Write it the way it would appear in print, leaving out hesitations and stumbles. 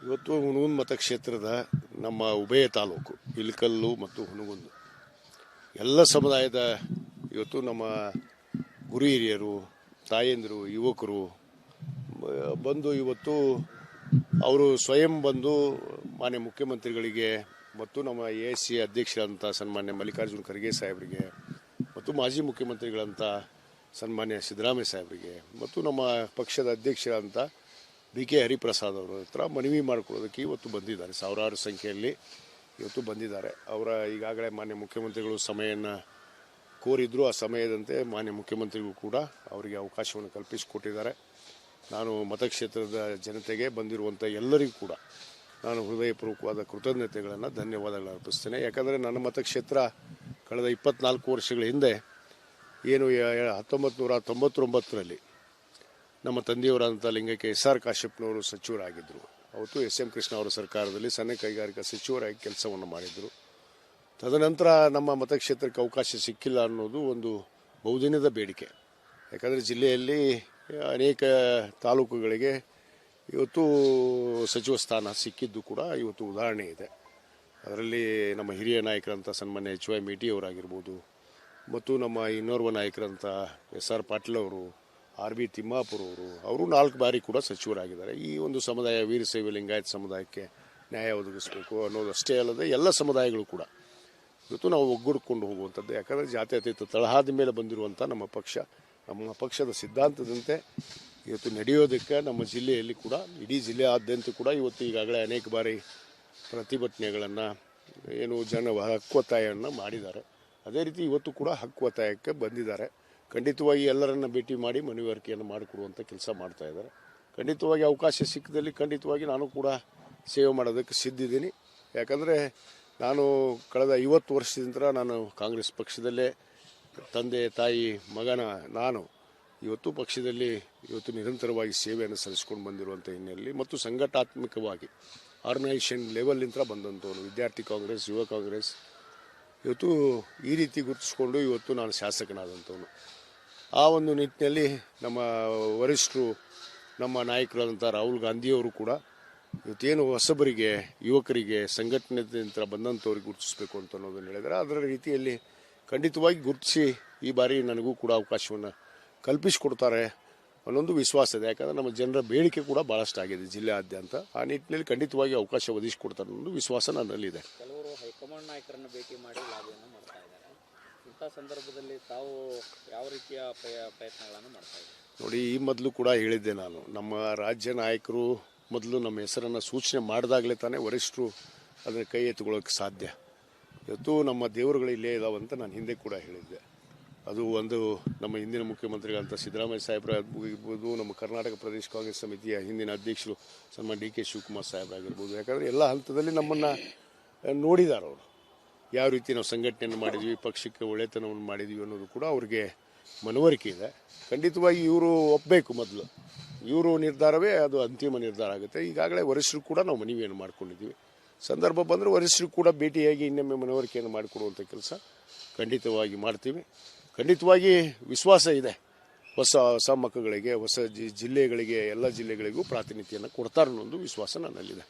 ಇವತ್ತು ಹುನಗುಂದ ಮತಕ್ಷೇತ್ರದ ನಮ್ಮ ಉಭಯ ತಾಲೂಕು ಇಳಕಲ್ಲು ಮತ್ತು ಹುನಗುಂದ ಎಲ್ಲ ಸಮುದಾಯದ ಇವತ್ತು ನಮ್ಮ ಗುರು ಹಿರಿಯರು, ತಾಯಂದಿರು, ಯುವಕರು ಬಂದು ಇವತ್ತು ಅವರು ಸ್ವಯಂ ಬಂದು ಮಾನ್ಯ ಮುಖ್ಯಮಂತ್ರಿಗಳಿಗೆ ಮತ್ತು ನಮ್ಮ AIC ಅಧ್ಯಕ್ಷರಂಥ ಸನ್ಮಾನ್ಯ ಮಲ್ಲಿಕಾರ್ಜುನ ಖರ್ಗೆ ಸಾಹೇಬರಿಗೆ ಮತ್ತು ಮಾಜಿ ಮುಖ್ಯಮಂತ್ರಿಗಳಂಥ ಸನ್ಮಾನ್ಯ ಸಿದ್ದರಾಮಯ್ಯ ಸಾಹೇಬರಿಗೆ ಮತ್ತು ನಮ್ಮ ಪಕ್ಷದ ಅಧ್ಯಕ್ಷರಂಥ BK ಹರಿಪ್ರಸಾದ್ ಅವರ ಹತ್ರ ಮನವಿ ಮಾಡಿಕೊಳ್ಳೋದಕ್ಕೆ ಇವತ್ತು ಬಂದಿದ್ದಾರೆ. ಸಾವಿರಾರು ಸಂಖ್ಯೆಯಲ್ಲಿ ಇವತ್ತು ಬಂದಿದ್ದಾರೆ. ಅವರ ಈಗಾಗಲೇ ಮಾನ್ಯ ಮುಖ್ಯಮಂತ್ರಿಗಳು ಸಮಯವನ್ನು ಕೋರಿದ್ರು. ಆ ಸಮಯದಂತೆ ಮಾನ್ಯ ಮುಖ್ಯಮಂತ್ರಿಗಳು ಕೂಡ ಅವರಿಗೆ ಅವಕಾಶವನ್ನು ಕಲ್ಪಿಸಿಕೊಟ್ಟಿದ್ದಾರೆ. ನಾನು ಮತಕ್ಷೇತ್ರದ ಜನತೆಗೆ ಬಂದಿರುವಂಥ ಎಲ್ಲರಿಗೂ ಕೂಡ ನಾನು ಹೃದಯಪೂರ್ವಕವಾದ ಕೃತಜ್ಞತೆಗಳನ್ನು, ಧನ್ಯವಾದಗಳನ್ನು ಅರ್ಪಿಸ್ತೇನೆ. ಯಾಕಂದರೆ ನನ್ನ ಮತಕ್ಷೇತ್ರ ಕಳೆದ 24 ವರ್ಷಗಳ ಹಿಂದೆ ಏನು 1999ರಲ್ಲಿ ನಮ್ಮ ತಂದೆಯವರಾದಂಥ ಲಿಂಗಕ್ಕೆ SR ಕಾಶ್ಯಪ್ನವರು ಸಚಿವರಾಗಿದ್ದರು. ಅವತ್ತು SM ಕೃಷ್ಣ ಅವರ ಸರ್ಕಾರದಲ್ಲಿ ಸಣ್ಣ ಕೈಗಾರಿಕಾ ಸಚಿವರಾಗಿ ಕೆಲಸವನ್ನು ಮಾಡಿದರು. ತದನಂತರ ನಮ್ಮ ಮತಕ್ಷೇತ್ರಕ್ಕೆ ಅವಕಾಶ ಸಿಕ್ಕಿಲ್ಲ ಅನ್ನೋದು ಒಂದು ಬಹುದಿನದ ಬೇಡಿಕೆ. ಯಾಕಂದರೆ ಜಿಲ್ಲೆಯಲ್ಲಿ ಅನೇಕ ತಾಲೂಕುಗಳಿಗೆ ಇವತ್ತು ಸಚಿವ ಸ್ಥಾನ ಸಿಕ್ಕಿದ್ದು ಕೂಡ ಇವತ್ತು ಉದಾಹರಣೆ ಇದೆ. ಅದರಲ್ಲಿ ನಮ್ಮ ಹಿರಿಯ ನಾಯಕರಂಥ ಸನ್ಮಾನ್ಯ HY ಮೇಟಿ ಅವರಾಗಿರ್ಬೋದು, ಮತ್ತು ನಮ್ಮ ಇನ್ನೋರ್ವ ನಾಯಕರಂಥ SR ಪಾಟೀಲ್ ಅವರು, RB ತಿಮ್ಮಾಪುರ ಅವರು 4 ಬಾರಿ ಕೂಡ ಸಚಿವರಾಗಿದ್ದಾರೆ. ಈ ಒಂದು ಸಮುದಾಯ ವೀರಶೈವ ಲಿಂಗಾಯತ ಸಮುದಾಯಕ್ಕೆ ನ್ಯಾಯ ಒದಗಿಸಬೇಕು ಅನ್ನೋದಷ್ಟೇ ಅಲ್ಲದೆ ಎಲ್ಲ ಸಮುದಾಯಗಳು ಕೂಡ ಇವತ್ತು ನಾವು ಒಗ್ಗೂಡಿಕೊಂಡು ಹೋಗುವಂಥದ್ದು. ಯಾಕಂದರೆ ಜಾತ್ಯತೀತ ತಳಹದಿ ಮೇಲೆ ಬಂದಿರುವಂಥ ನಮ್ಮ ಪಕ್ಷ, ನಮ್ಮ ಪಕ್ಷದ ಸಿದ್ಧಾಂತದಂತೆ ಇವತ್ತು ನಡೆಯೋದಕ್ಕೆ ನಮ್ಮ ಜಿಲ್ಲೆಯಲ್ಲಿ ಕೂಡ, ಇಡೀ ಜಿಲ್ಲೆಯಾದ್ಯಂತ ಕೂಡ ಇವತ್ತು ಈಗಾಗಲೇ ಅನೇಕ ಬಾರಿ ಪ್ರತಿಭಟನೆಗಳನ್ನು ಏನು ಹಕ್ಕೊತ್ತಾಯವನ್ನು ಮಾಡಿದ್ದಾರೆ. ಅದೇ ರೀತಿ ಇವತ್ತು ಕೂಡ ಹಕ್ಕೊತ್ತಾಯಕ್ಕೆ ಬಂದಿದ್ದಾರೆ. ಖಂಡಿತವಾಗಿ ಎಲ್ಲರನ್ನ ಭೇಟಿ ಮಾಡಿ ಮನವರಿಕೆಯನ್ನು ಮಾಡಿಕೊಡುವಂಥ ಕೆಲಸ ಮಾಡ್ತಾ ಇದ್ದಾರೆ. ಖಂಡಿತವಾಗಿ ಅವಕಾಶ ಸಿಕ್ಕದಲ್ಲಿ ಖಂಡಿತವಾಗಿ ನಾನು ಕೂಡ ಸೇವೆ ಮಾಡೋದಕ್ಕೆ ಸಿದ್ಧಿದ್ದೀನಿ. ಯಾಕಂದರೆ ನಾನು ಕಳೆದ 50 ವರ್ಷದಿಂದ ನಾನು ಕಾಂಗ್ರೆಸ್ ಪಕ್ಷದಲ್ಲೇ ತಂದೆ ತಾಯಿ ಮಗನ ನಾನು ಇವತ್ತು ಪಕ್ಷದಲ್ಲಿ ಇವತ್ತು ನಿರಂತರವಾಗಿ ಸೇವೆಯನ್ನು ಸಲ್ಲಿಸ್ಕೊಂಡು ಬಂದಿರುವಂಥ ಹಿನ್ನೆಲೆಯಲ್ಲಿ ಮತ್ತು ಸಂಘಟನಾತ್ಮಕವಾಗಿ ಆರ್ಗನೈಸೇಷನ್ ಲೆವೆಲ್ಲಿಂದ ಬಂದಂಥವನು, ವಿದ್ಯಾರ್ಥಿ ಕಾಂಗ್ರೆಸ್, ಯುವ ಕಾಂಗ್ರೆಸ್ ಇವತ್ತು ಈ ರೀತಿ ಗುರುತಿಸ್ಕೊಂಡು ಇವತ್ತು ನಾನು ಶಾಸಕನಾದಂಥವನು. ಆ ಒಂದು ನಿಟ್ಟಿನಲ್ಲಿ ನಮ್ಮ ವರಿಷ್ಠರು, ನಮ್ಮ ನಾಯಕರಾದಂಥ ರಾಹುಲ್ ಗಾಂಧಿಯವರು ಕೂಡ ಇವತ್ತೇನು ಹೊಸಬರಿಗೆ, ಯುವಕರಿಗೆ, ಸಂಘಟನೆಯಿಂದ ಬಂದಂಥವ್ರಿಗೆ ಗುರುತಿಸಬೇಕು ಅಂತ ಅನ್ನೋದನ್ನು ಹೇಳಿದ್ದಾರೆ. ಅದರ ರೀತಿಯಲ್ಲಿ ಖಂಡಿತವಾಗಿ ಗುರುತಿಸಿ ಈ ಬಾರಿ ನನಗೂ ಕೂಡ ಅವಕಾಶವನ್ನು ಕಲ್ಪಿಸಿಕೊಡ್ತಾರೆ ಅನ್ನೊಂದು ವಿಶ್ವಾಸ ಇದೆ. ಯಾಕಂದರೆ ನಮ್ಮ ಜನರ ಬೇಡಿಕೆ ಕೂಡ ಭಾಳಷ್ಟು ಆಗಿದೆ ಜಿಲ್ಲೆಯಾದ್ಯಂತ. ಆ ನಿಟ್ಟಿನಲ್ಲಿ ಖಂಡಿತವಾಗಿ ಅವಕಾಶ ಒದಗಿಸಿಕೊಡ್ತಾರೆ ಅನ್ನೋದು ವಿಶ್ವಾಸ ನನ್ನಲ್ಲಿದೆ. ಕೆಲವರು ಹೈಕಮಾಂಡ್ ನಾಯಕರನ್ನು ಭೇಟಿ ಮಾಡಿ ಲಾಭವನ್ನು ಮಾಡ್ತಾ ಇದ್ದಾರೆ. ಇಂಥ ಸಂದರ್ಭದಲ್ಲಿ ತಾವು ಯಾವ ರೀತಿಯ ಪ್ರಯತ್ನಗಳನ್ನು ಮಾಡ್ತಾ ಇದ್ದಾರೆ? ನೋಡಿ, ಈ ಮೊದಲು ಕೂಡ ಹೇಳಿದ್ದೆ ನಾನು, ನಮ್ಮ ರಾಜ್ಯ ನಾಯಕರು ಮೊದಲು ನಮ್ಮ ಹೆಸರನ್ನು ಸೂಚನೆ ಮಾಡಿದಾಗಲೇ ತಾನೇ ವರಿಷ್ಠರು ಅದನ್ನು ಕೈ ಎತ್ತುಕೊಳ್ಳೋಕ್ಕೆ ಸಾಧ್ಯ. ಇವತ್ತು ನಮ್ಮ ದೇವರುಗಳು ಇಲ್ಲೇ ಇದಾವಂತ ನಾನು ಹಿಂದೆ ಕೂಡ ಹೇಳಿದ್ದೆ. ಅದು ಒಂದು ನಮ್ಮ ಹಿಂದಿನ ಮುಖ್ಯಮಂತ್ರಿಗಳಂತ ಸಿದ್ದರಾಮಯ್ಯ ಸಾಹೇಬರಾಗಿರ್ಬೋದು, ನಮ್ಮ ಕರ್ನಾಟಕ ಪ್ರದೇಶ ಕಾಂಗ್ರೆಸ್ ಸಮಿತಿಯ ಹಿಂದಿನ ಅಧ್ಯಕ್ಷರು ಸನ್ಮಾನ್ಯ DK ಶಿವಕುಮಾರ್ ಸಾಹೇಬರಾಗಿರ್ಬೋದು. ಯಾಕಂದರೆ ಎಲ್ಲ ಹಂತದಲ್ಲಿ ನಮ್ಮನ್ನು ನೋಡಿದ್ದಾರೆ. ಅವರು ಯಾವ ರೀತಿ ನಾವು ಸಂಘಟನೆಯನ್ನು ಮಾಡಿದ್ವಿ, ಪಕ್ಷಕ್ಕೆ ಒಳ್ಳೆತನವನ್ನು ಮಾಡಿದ್ವಿ ಅನ್ನೋದು ಕೂಡ ಅವ್ರಿಗೆ ಮನವರಿಕೆ ಇದೆ. ಖಂಡಿತವಾಗಿ ಇವರು ಒಪ್ಪಬೇಕು. ಮೊದಲು ಇವರು ನಿರ್ಧಾರವೇ ಅದು ಅಂತಿಮ ನಿರ್ಧಾರ ಆಗುತ್ತೆ. ಈಗಾಗಲೇ ವರಿಷ್ಠರು ಕೂಡ ನಾವು ಮನವಿಯನ್ನು ಮಾಡ್ಕೊಂಡಿದ್ದೀವಿ. ಸಂದರ್ಭ ಬಂದರೆ ವರಿಷ್ಠರು ಕೂಡ ಭೇಟಿಯಾಗಿ ಇನ್ನೊಮ್ಮೆ ಮನವರಿಕೆಯನ್ನು ಮಾಡಿಕೊಡುವಂಥ ಕೆಲಸ ಖಂಡಿತವಾಗಿ ಮಾಡ್ತೀವಿ. ಖಂಡಿತವಾಗಿ ವಿಶ್ವಾಸ ಇದೆ, ಹೊಸ ಮಕ್ಕಳಿಗೆ, ಹೊಸ ಜಿಲ್ಲೆಗಳಿಗೆ, ಎಲ್ಲ ಜಿಲ್ಲೆಗಳಿಗೂ ಪ್ರಾತಿನಿಧ್ಯವನ್ನು ಕೊಡ್ತಾರೆ ಅನ್ನೋ ಒಂದು ವಿಶ್ವಾಸ ನನ್ನಲ್ಲಿದೆ.